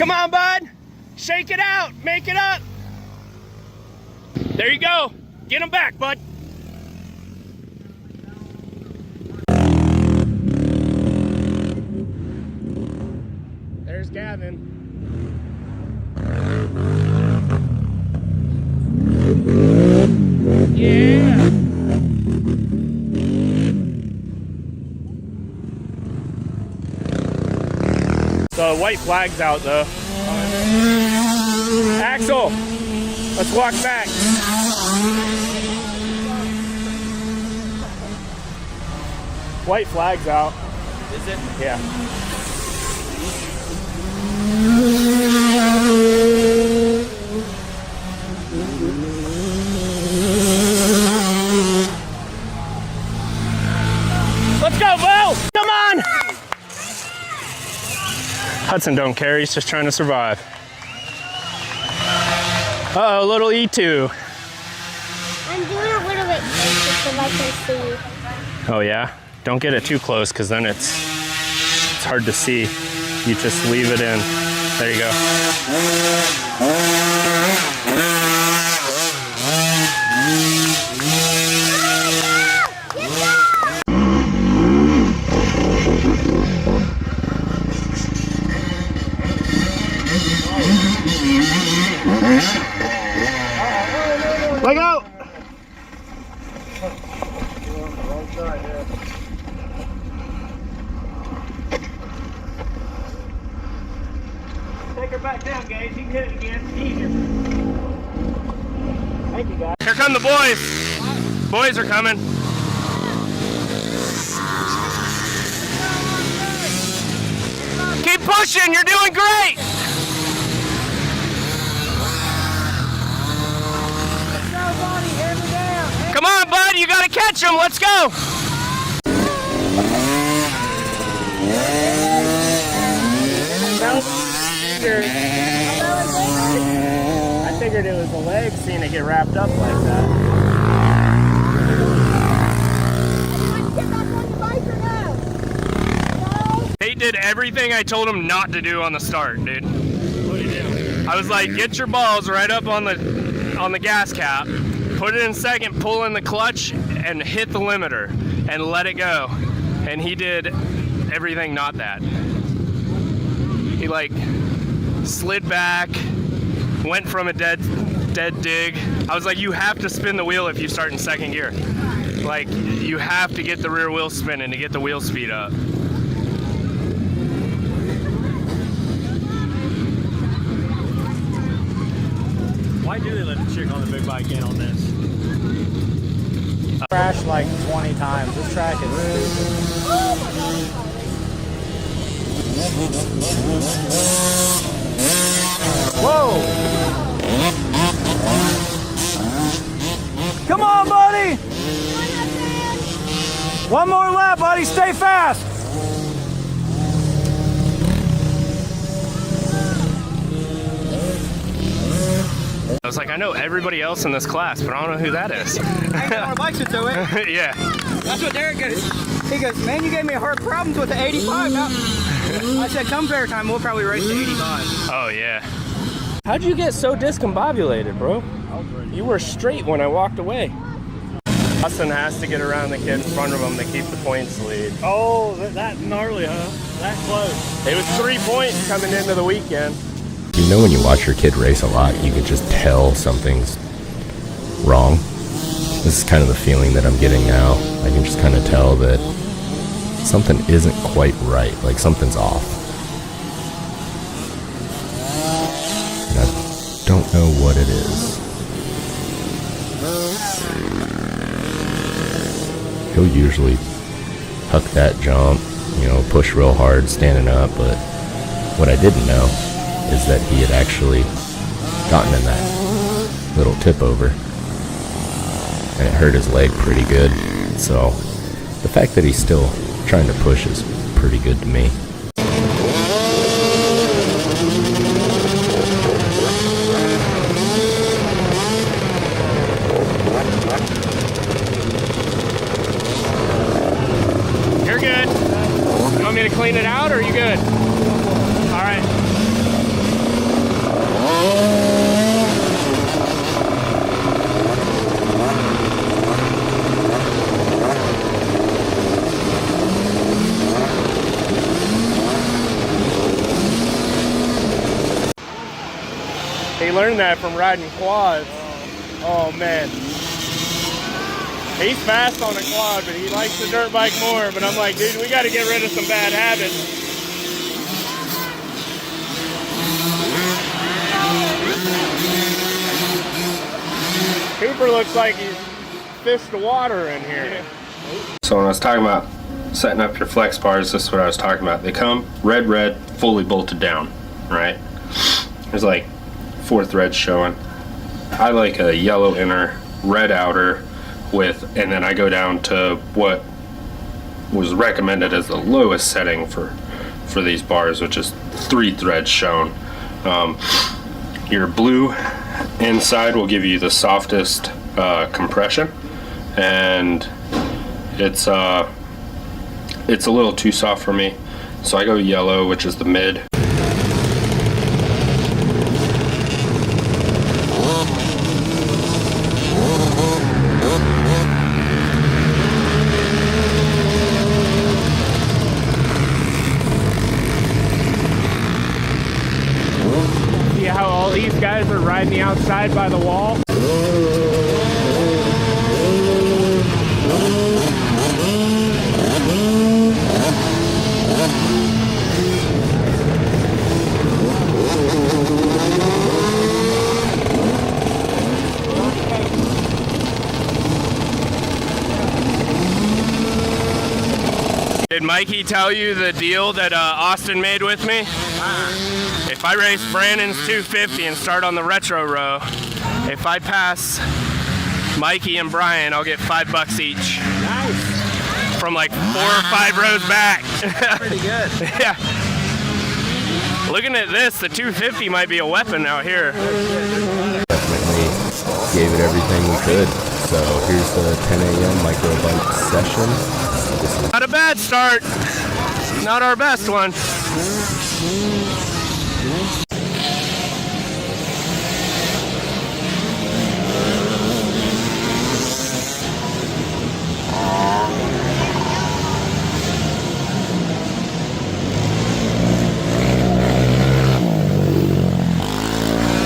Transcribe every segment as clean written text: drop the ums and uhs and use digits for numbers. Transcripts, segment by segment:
Come on, bud. Shake it out. Make it up. There you go. Get him back, bud. There's Gavin. Yeah. The white flag's out though. Axel, let's walk back. White flag's out. Is it? Yeah. Let's go, Bo! Come on! Hudson don't care, he's just trying to survive. Uh-oh, little E2. I'm doing a little bit closer so I can see. Oh yeah? Don't get it too close because then it's hard to see. You just leave it in. There you go. Let go! Take her back down, Gage. You can hit it again. Easier. Thank you, guys. Here come the boys. Boys are coming. Keep pushing. You're doing great. Come on, bud. You got to catch him. Let's go. I figured it was the legs seeing it get wrapped up like that. He did everything I told him not to do on the start, dude. What did he do? I was like, get your balls right up on the gas cap, put it in second, pull in the clutch, and hit the limiter, and let it go. And he did everything not that. He like slid back, went from a dead dig. I was like, you have to spin the wheel if you start in second gear. Like, you have to get the rear wheel spinning to get the wheel speed up. Why do they let the chick on the big bike in on this? Crashed like 20 times. This track is Whoa! Come on, buddy! One more lap, buddy. Stay fast. I was like, I know everybody else in this class, but I don't know who that is. I ain't got on bikes to it. Yeah. That's what Derek goes. He goes, man, you gave me hard problems with the 85. Now. I said, come fair time, we'll probably race the 85. Oh, yeah. How'd you get so discombobulated, bro? You were straight when I walked away. Austin has to get around the kid in front of him to keep the points lead. Oh, that gnarly, huh? That close. It was 3 points coming into the weekend. You know, when you watch your kid race a lot, you can just tell something's wrong. This is kind of the feeling that I'm getting now. I can just kind of tell that something isn't quite right, like something's off. And I don't know what it is. He'll usually huck that jump, you know, push real hard standing up, but what I didn't know is that he had actually gotten in that little tip over and it hurt his leg pretty good. So the fact that he's still trying to push is pretty good to me. You're good. You want me to clean it out or are you good? All right. learned that from riding quads. Oh man. He's fast on a quad, but he likes the dirt bike more. But I'm like, dude, we got to get rid of some bad habits. Cooper looks like he's fished the water in here. So when I was talking about setting up your flex bars, this is what I was talking about. They come red, fully bolted down, right? There's like 4 threads showing. I like a yellow inner, red outer with, and then I go down to what was recommended as the lowest setting for these bars, which is 3 threads shown. Your blue inside will give you the softest compression, and it's a little too soft for me, so I go yellow, which is the mid. See how all these guys are riding the outside by the wall? Did Mikey tell you the deal that Austin made with me? If I race Brandon's 250 and start on the retro row, if I pass Mikey and Brian, I'll get $5 each. Nice. From like 4 or 5 rows back. Pretty good. Yeah. Looking at this, the 250 might be a weapon out here. Definitely gave it everything we could. So here's the 10 a.m. micro bike session. Not a bad start. Not our best one.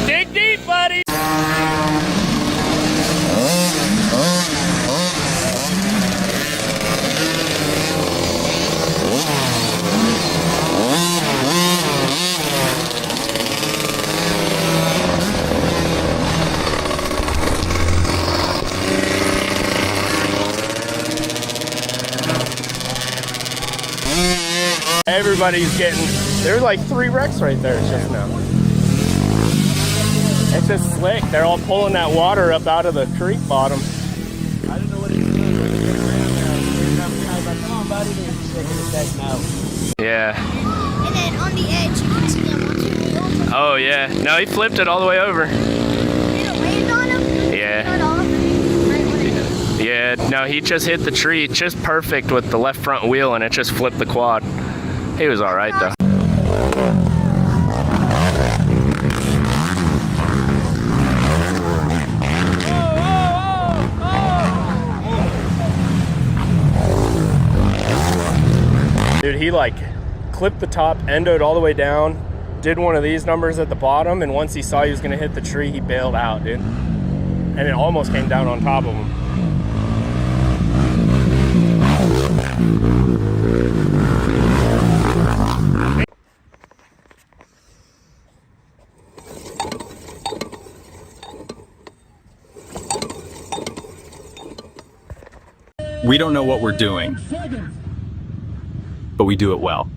Dig deep, buddy. Everybody's getting, there's like 3 wrecks right there just now. It's just slick. They're all pulling that water up out of the creek bottom. I don't know what he's doing. I was like, come on, buddy. He's shaking his head no. Yeah. And then on the edge, you can see him once you wheel. Oh yeah. No, he flipped it all the way over. Did it land on him? Yeah. Cut off. Right when it Yeah, no, he just hit the tree just perfect with the left front wheel and it just flipped the quad. He was all right though. Dude, he like clipped the top, endoed all the way down, did one of these numbers at the bottom, and once he saw he was gonna hit the tree, he bailed out, dude. And it almost came down on top of him. We don't know what we're doing, but we do it well.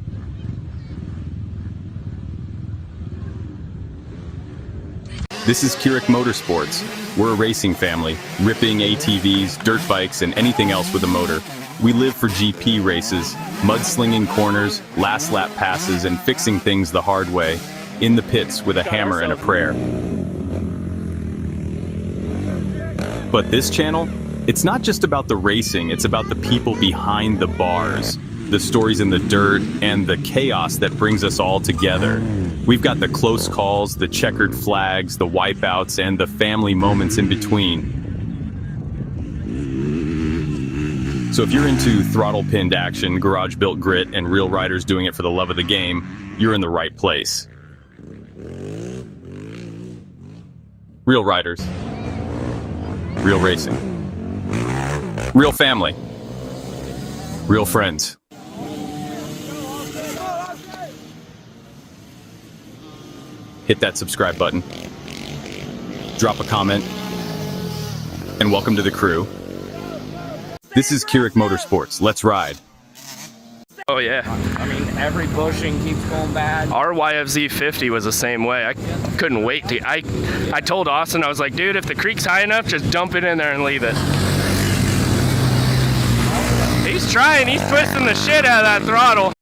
This is Kirik Motorsports. We're a racing family, ripping ATVs, dirt bikes, and anything else with a motor. We live for GP races, mudslinging corners, last lap passes, and fixing things the hard way, in the pits with a hammer and a prayer. But this channel, it's not just about the racing, it's about the people behind the bars, the stories in the dirt, and the chaos that brings us all together. We've got the close calls, the checkered flags, the wipeouts, and the family moments in between. So if you're into throttle-pinned action, garage-built grit, and real riders doing it for the love of the game, you're in the right place. Real riders. Real racing. Real family. Real friends. Hit that subscribe button. Drop a comment. And welcome to the crew. This is Kirik Motorsports. Let's ride. Oh yeah. I mean, every bushing keeps going bad. Our YFZ 50 was the same way. I couldn't wait to. I told Austin, I was like, dude, if the creek's high enough, just dump it in there and leave it. He's trying. He's twisting the shit out of that throttle.